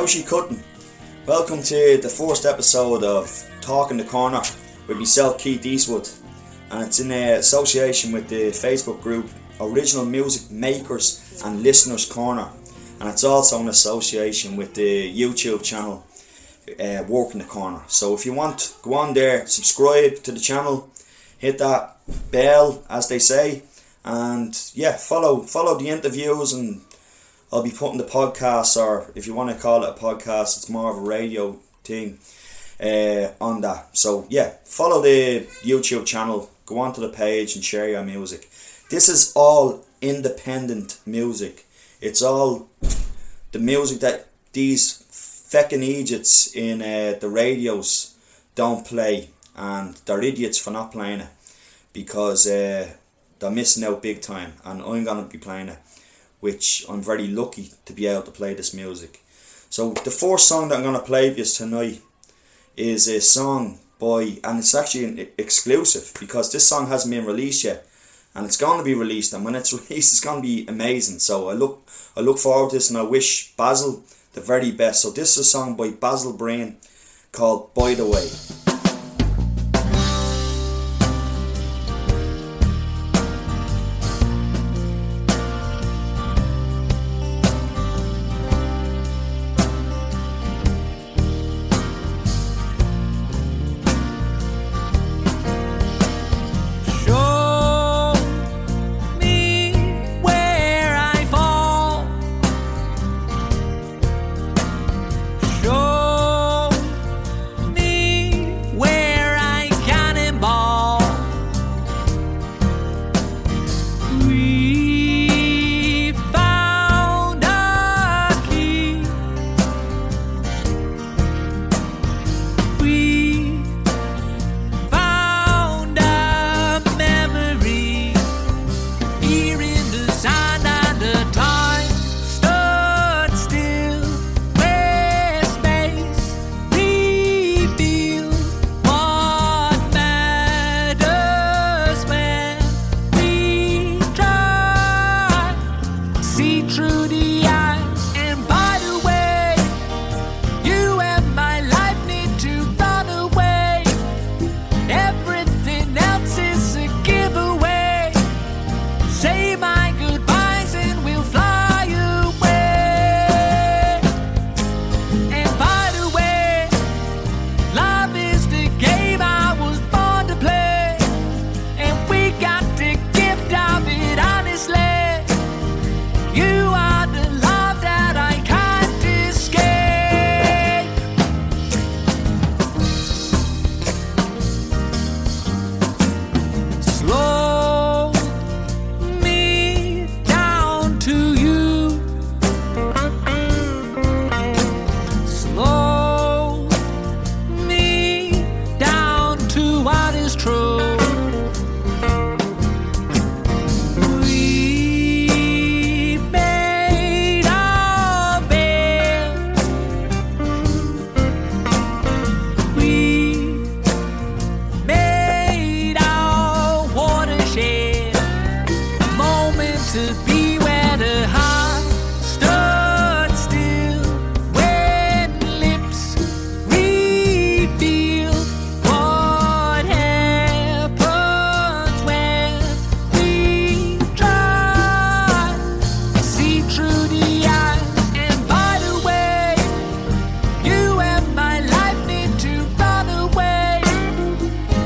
No, she couldn't. Welcome to the first episode of Talk in the Corner with myself, Keith Eastwood, and it's in association with the Facebook group Original Music Makers and Listeners Corner, and it's also in association with the YouTube channel Work in the Corner. So if you want, go on there, subscribe to the channel, hit that bell, as they say, and yeah, follow the interviews, and I'll be putting the podcast, or if you want to call it a podcast, it's more of a radio thing on that. So yeah, follow the YouTube channel, go onto the page and share your music. This is all independent music. It's all the music that these feckin' idiots in the radios don't play, and they're idiots for not playing it, because they're missing out big time, and I'm going to be playing it, which I'm very lucky to be able to play this music. So the first song that I'm going to play for you tonight is a song by, and it's actually an exclusive, because this song hasn't been released yet, and it's going to be released, and when it's released it's going to be amazing. So I look forward to this, and I wish Basil the very best. So this is a song by Basil Breen called By the Way.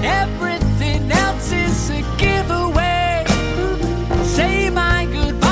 Everything else is a giveaway. Say my goodbye.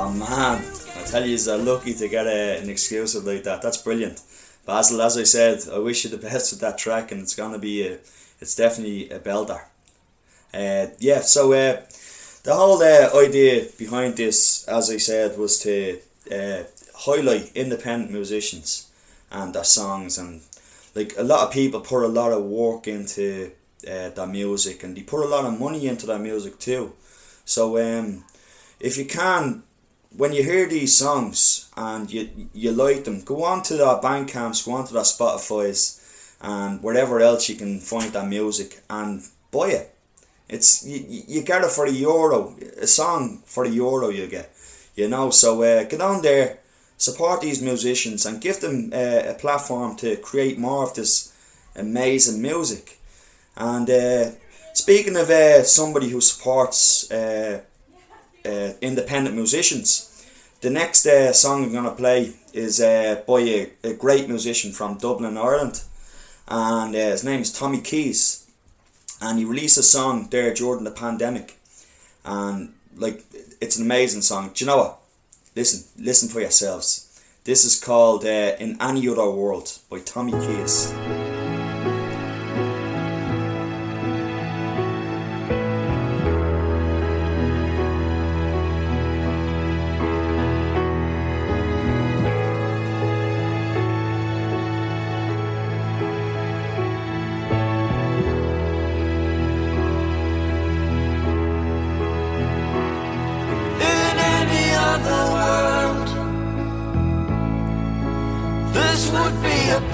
Oh man, I tell you, you're lucky to get an exclusive like that. That's brilliant. Basil, as I said, I wish you the best with that track, and it's it's definitely a belter. The whole idea behind this, as I said, was to highlight independent musicians and their songs, and like a lot of people put a lot of work into their music, and they put a lot of money into their music too. So if you can, when you hear these songs and you like them, go on to their Bandcamps, go on to their Spotify's, and wherever else you can find their music and buy it. It's you get it for €1, a song for €1 you get, so get on there, support these musicians and give them a platform to create more of this amazing music. And speaking of somebody who supports independent musicians, the next song I'm going to play is by a great musician from Dublin, Ireland, and his name is Tommy Keys. And he released a song there during the pandemic, and it's an amazing song. Do you know what? Listen for yourselves. This is called In Any Other World by Tommy Keys.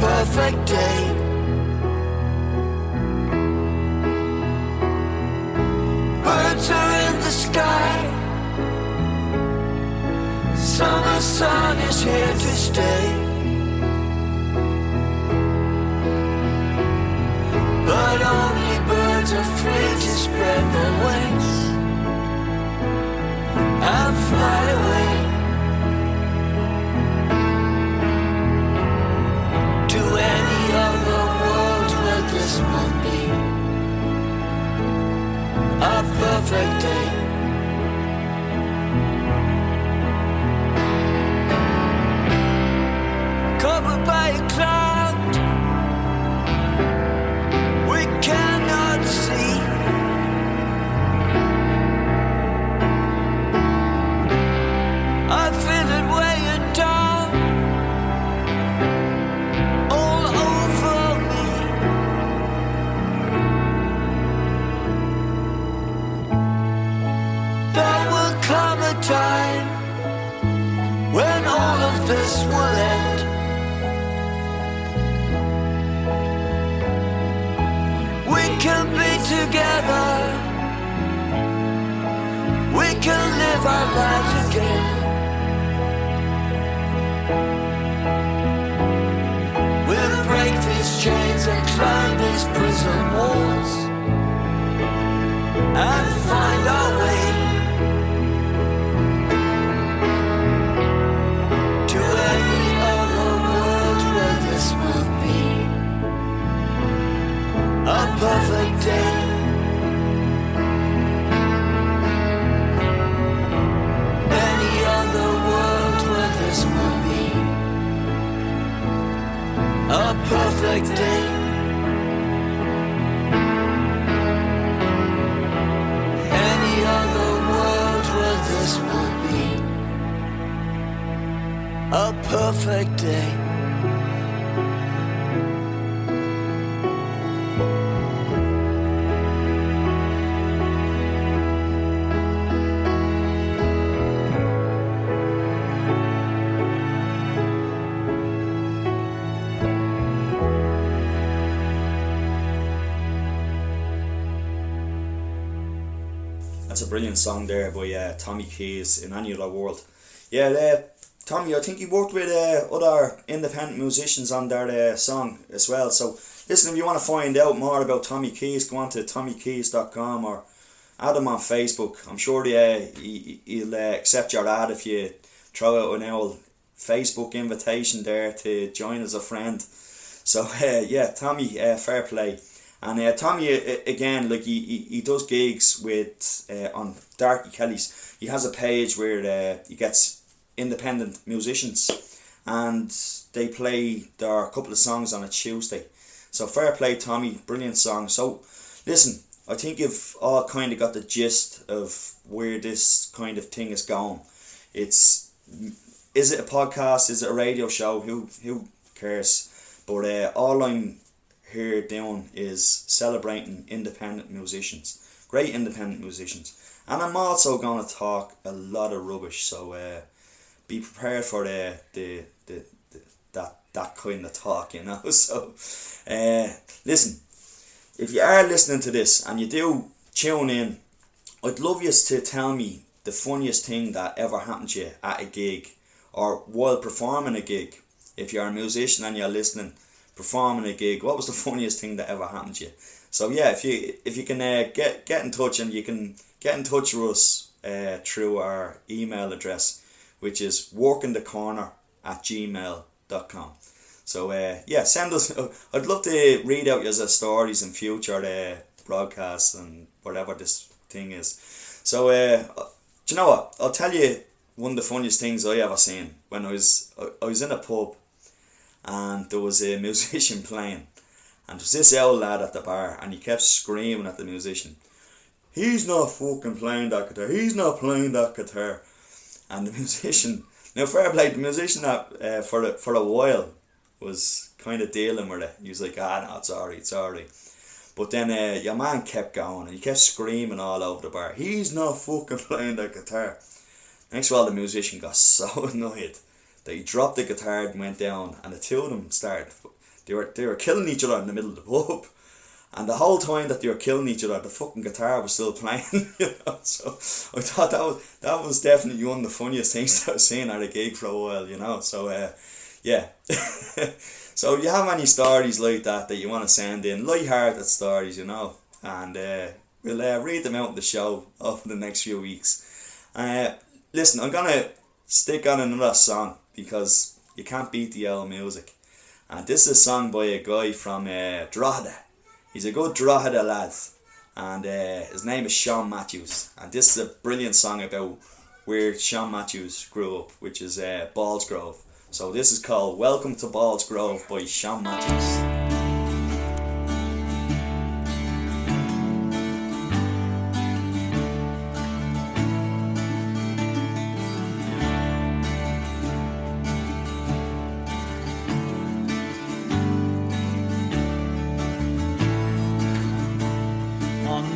Perfect day. Birds are in the sky. Summer sun is here to stay. But only birds are free to spread their wings and fly away. This will be a perfect day. Covered by a cloud we cannot see. I feel it weighing down all over me. There will come a time when all of this will end. We can be together. We can live our lives again. We'll break these chains and climb these prison walls and find our way to any other world where this will be a perfect day. Any other world where this will be a perfect day. Any other world where this will be a perfect day. That's a brilliant song there by Tommy Keys, In Any Other World. Tommy, I think you worked with other independent musicians on their song as well. So listen, if you want to find out more about Tommy Keys, go on to tommykeys.com or add him on Facebook. I'm sure he'll accept your ad if you throw out an old Facebook invitation there to join as a friend. So Tommy, fair play. And Tommy, again, like he does gigs with on Darky Kelly's. He has a page where he gets independent musicians, and they play their couple of songs on a Tuesday. So fair play, Tommy, brilliant song. So listen, I think you've all kind of got the gist of where this kind of thing is going. Is it a podcast? Is it a radio show? Who cares? But all I'm here doing is celebrating independent musicians, great independent musicians, and I'm also going to talk a lot of rubbish. So be prepared for that kind of talk, you know. So listen, if you are listening to this and you do tune in, I'd love you to tell me the funniest thing that ever happened to you at a gig or while performing a gig. If you're a musician and you're listening, performing a gig, what was the funniest thing that ever happened to you? So yeah, if you can get in touch, and you can get in touch with us through our email address, which is workingthecorner@gmail.com. So yeah, send us. I'd love to read out your stories in future broadcasts and whatever this thing is. So do you know what? I'll tell you one of the funniest things I ever seen. When I was in a pub, and there was a musician playing, and there was this old lad at the bar, and he kept screaming at the musician, "He's not fucking playing that guitar, he's not playing that guitar." And the musician, now fair play, the musician that for a while was kind of dealing with it. He was like, no, it's alright. But then your man kept going, and he kept screaming all over the bar, "He's not fucking playing that guitar." Next of all, the musician got so annoyed that he dropped the guitar and went down, and the two of them started. They were killing each other in the middle of the pub, and the whole time that they were killing each other, the fucking guitar was still playing. You know, so I thought that was definitely one of the funniest things that I've seen at a gig for a while. You know, so yeah. So if you have any stories like that you want to send in, light-hearted stories, you know, and we'll read them out in the show over the next few weeks. Listen, I'm gonna stick on another song because you can't beat the old music. And this is a song by a guy from Drogheda. He's a good Drogheda lad, and his name is Sean Mathews. And this is a brilliant song about where Sean Mathews grew up, which is Ballsgrove. So this is called "Welcome to Ballsgrove" by Sean Mathews.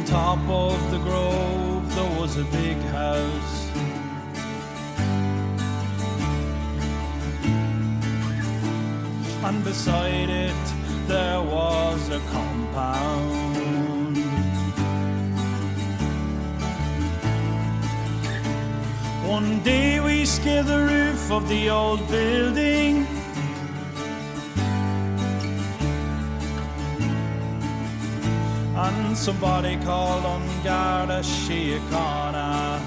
Top of the grove there was a big house, and beside it there was a compound. One day we scaled the roof of the old building, and somebody called on Garda Síochána.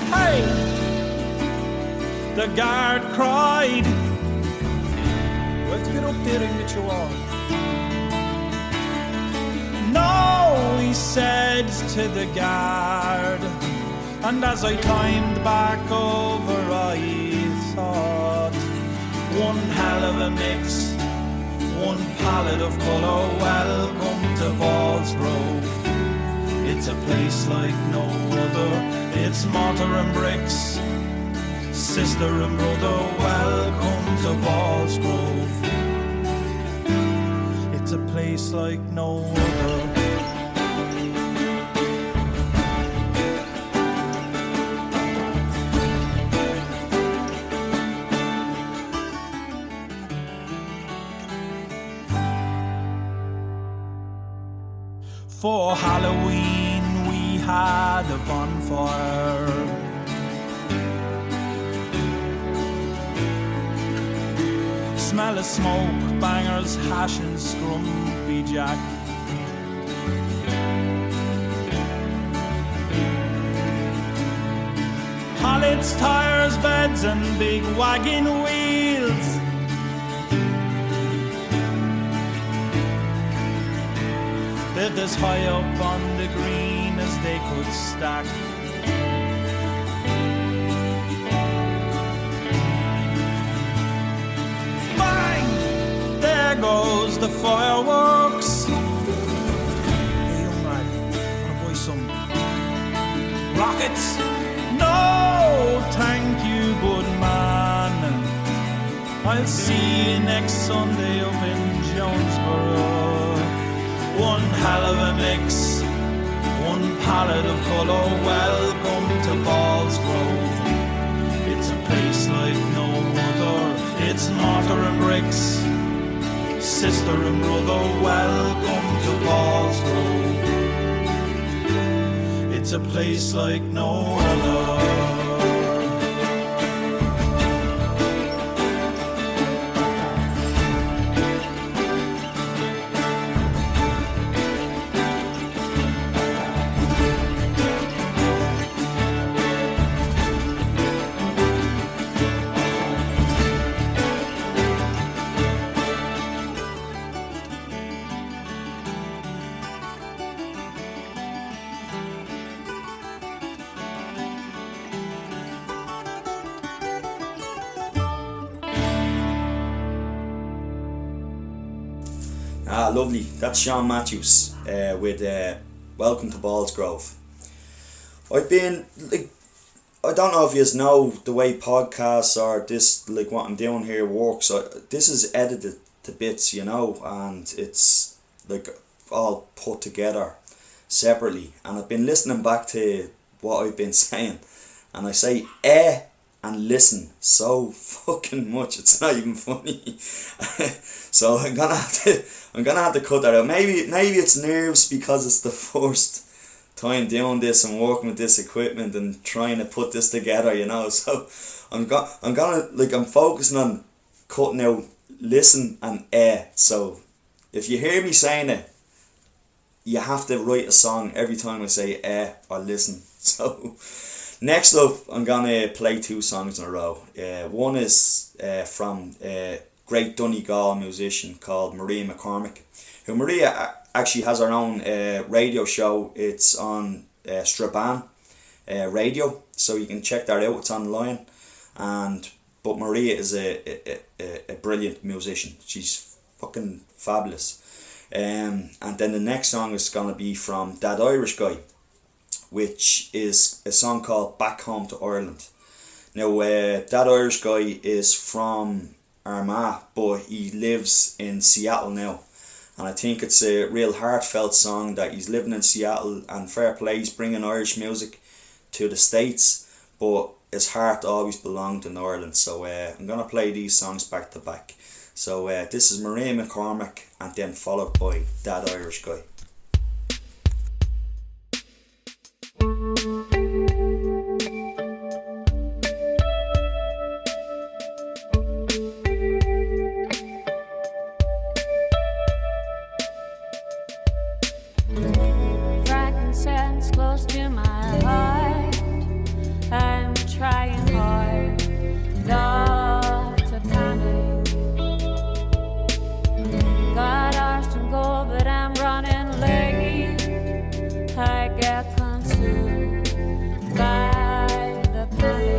Hey! The guard cried. We have to get up there and get you on. No, he said to the guard, and as I timed back over I thought, one hell of a mix, one palette of colour. Welcome to Ballsgrove. It's a place like no other. It's mortar and bricks, sister and brother. Welcome to Ballsgrove. It's a place like no other. For Halloween we had a bonfire. Smell of smoke, bangers, hash and scrumpy jack. Hallits, tires, beds and big wagon wheels. lived as high up on the green as they could stack. Bang! There goes the fireworks. Hey, young lad, wanna buy some rockets? No, thank you, good man. I'll see you next Sunday up in Jonesboro. One hell of a mix, one palette of colour. Welcome to Balls Grove. It's a place like no other. It's mortar and bricks, sister and brother. Welcome to Balls Grove. It's a place like no other. Ah, lovely. That's Sean Mathews with Welcome to Balls Grove. I've been, like, I don't know if you know the way podcasts or this, like what I'm doing here works. This is edited to bits, you know, and it's like all put together separately. And I've been listening back to what I've been saying, and I say and listen so fucking much, it's not even funny. So I'm gonna have to cut that out. Maybe it's nerves because it's the first time doing this and working with this equipment and trying to put this together, you know. So I'm focusing on cutting out listen and So if you hear me saying it, you have to write a song every time I say or listen. So next up, I'm gonna play two songs in a row. One is from a great Donegal musician called Maria McCormack, who Maria actually has her own radio show. It's on Strabane radio, so you can check that out. It's online, but Maria is a brilliant musician. She's fucking fabulous. And then the next song is gonna be from That Irish Guy, which is a song called Back Home to Ireland. Now, That Irish Guy is from Armagh, but he lives in Seattle now. And I think it's a real heartfelt song that he's living in Seattle, and fair play, he's bringing Irish music to the States, but his heart always belonged in Ireland. So I'm going to play these songs back to back. So this is Maria McCormack, and then followed by That Irish Guy. Frankincense close to my heart. I'm trying hard not to panic. Got ours to go, but I'm running late. I get consumed by the panic.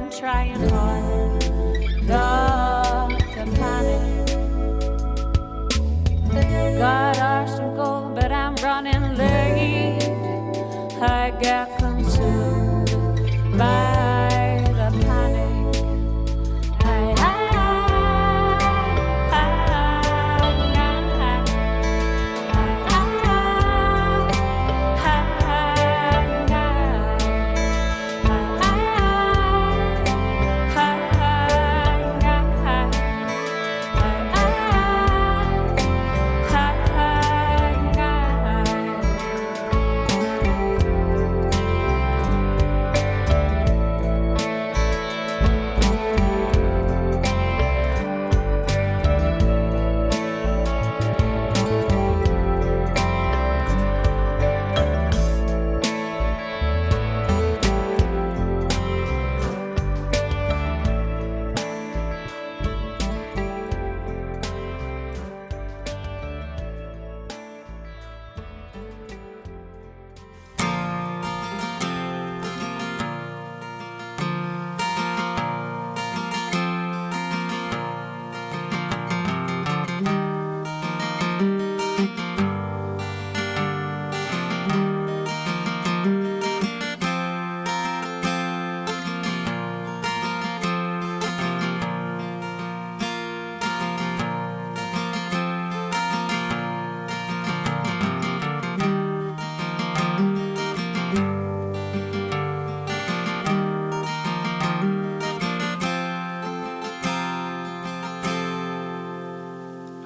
I'm trying hard not to panic. Got arse and go, but I'm running late. I get consumed by the panic.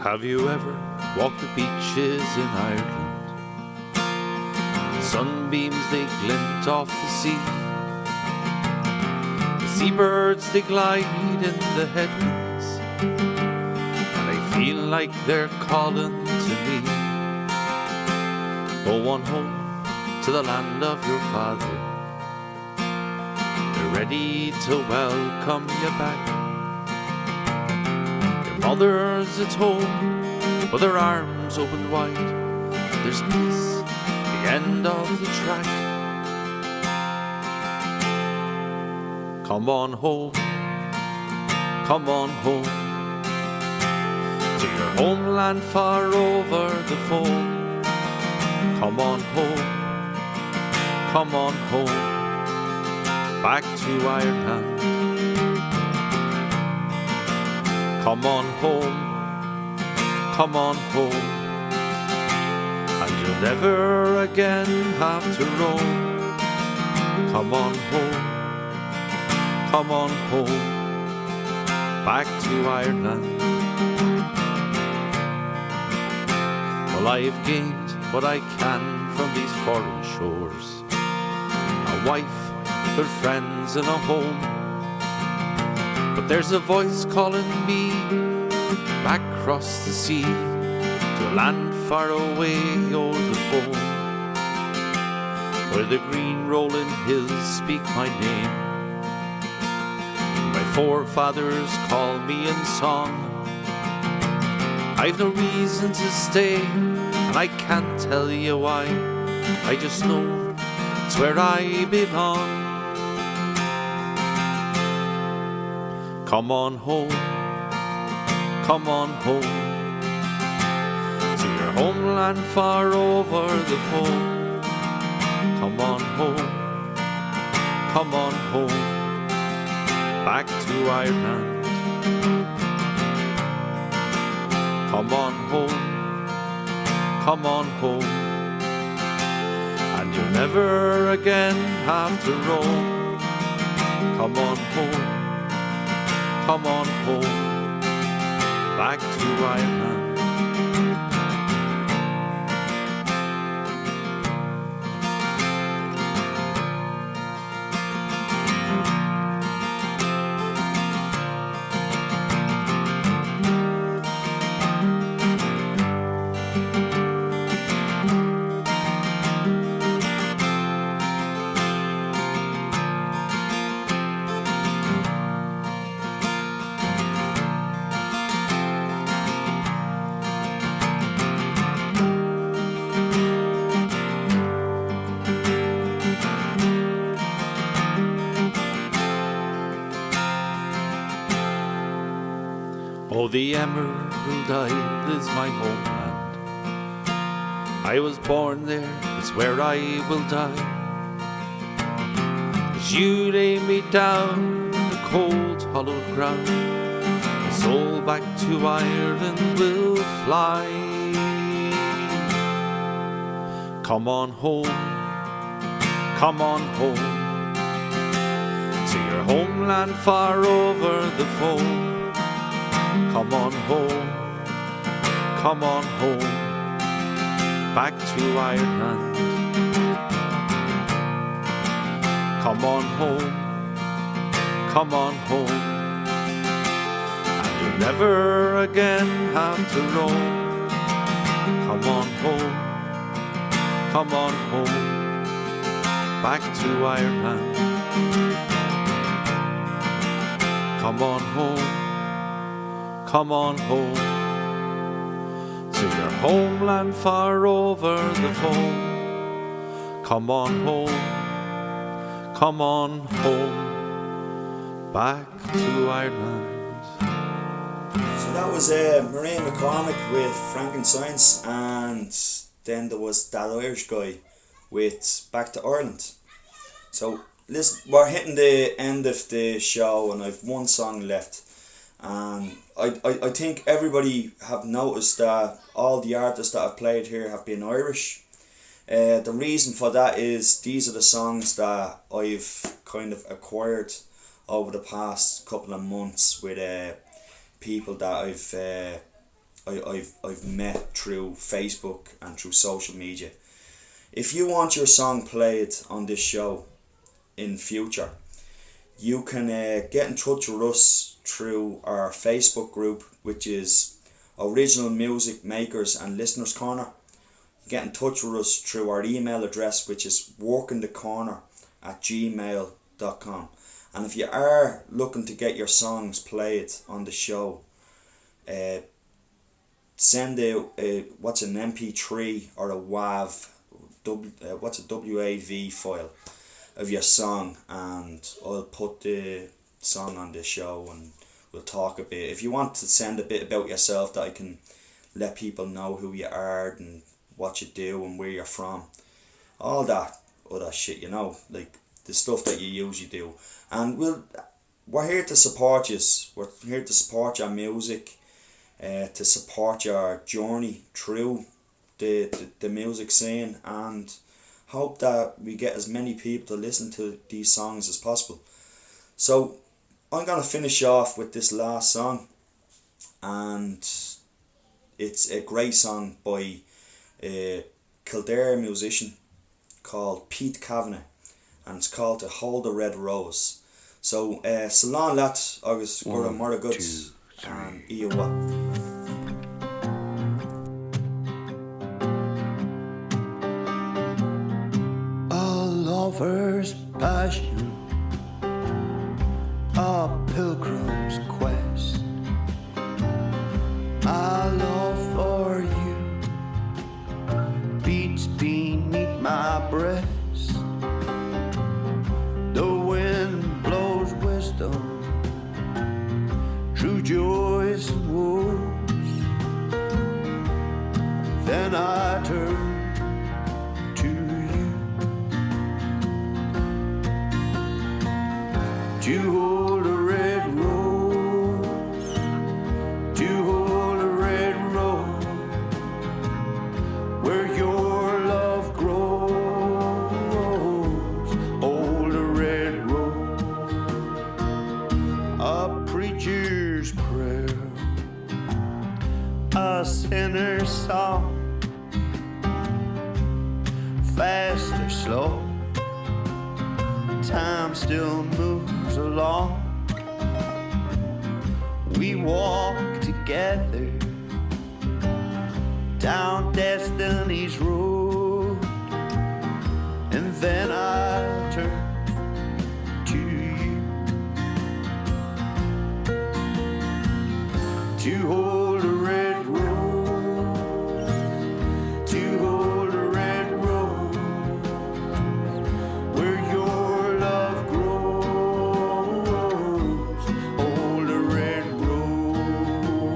Have you ever walked the beaches in Ireland? The sunbeams they glint off the sea. The seabirds they glide in the headwinds, and I feel like they're calling to me. Go on home to the land of your father. They're ready to welcome you back. Mother's at home with her arms opened wide. There's peace at the end of the track. Come on home, come on home, to your homeland far over the foam. Come on home, come on home, back to Ireland. Come on home, come on home, and you'll never again have to roam. Come on home, come on home, back to Ireland. Well, I've gained what I can from these foreign shores, a wife, good friends and a home. But there's a voice calling me back across the sea to a land far away o'er the foam, where the green rolling hills speak my name. My forefathers call me in song. I've no reason to stay, and I can't tell you why. I just know it's where I belong. Come on home, come on home, to your homeland far over the foam. Come on home, come on home, back to Ireland. Come on home, come on home, and you'll never again have to roam. Come on home, come on home, back to Ireland. Oh, the Emerald Isle is my homeland. I was born there, it's where I will die. As you lay me down in the cold, hollow ground, my soul back to Ireland will fly. Come on home, come on home, to your homeland far over the foam. Come on home, come on home, back to Ireland. Come on home, come on home, and you'll never again have to roam. Come on home, come on home, back to Ireland. Come on home, come on home, to your homeland far over the foam. Come on home, come on home, back to Ireland. So that was Maureen McCormack with Frankensteins, and then there was that Irish guy with Back to Ireland. So listen, we're hitting the end of the show and I've one song left. And I think everybody have noticed that all the artists that I've played here have been Irish. The reason for that is these are the songs that I've kind of acquired over the past couple of months with people that I've met through Facebook and through social media. If you want your song played on this show in future, you can get in touch with us through our Facebook group, which is Original Music Makers and Listeners Corner. Get in touch with us through our email address, which is workingthecorner@gmail.com. And if you are looking to get your songs played on the show, send what's an MP3 or a WAV, what's a WAV file of your song, and I'll put the song on the show and we'll talk a bit. If you want to send a bit about yourself that I can let people know who you are and what you do and where you're from, all that other shit, you know, like the stuff that you usually do. And we're here to support you. We're here to support your music, to support your journey through the music scene, and hope that we get as many people to listen to these songs as possible. So I'm going to finish off with this last song, and it's a great song by a Kildare musician called Pete Kavanagh, and it's called To Hold the Red Rose. So, Salon Lat, agus Gura Mara Guts, and Iowa. A lover's passion, a pilgrim's quest. My love for you beats beneath my breast. The wind blows wisdom through joys and woes. Then I turn to you to hold a red rose, to hold a red rose, where your love grows. Hold a red rose, a preacher's prayer, a sinner's song, fast or slow, time still moves along. We walk together down destiny's road, and then I turn to you to hold a red rose, to hold a red rose, where your love grows. Hold a red rose,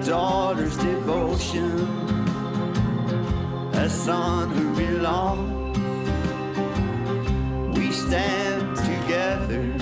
a daughter's devotion, a son who belongs. We stand together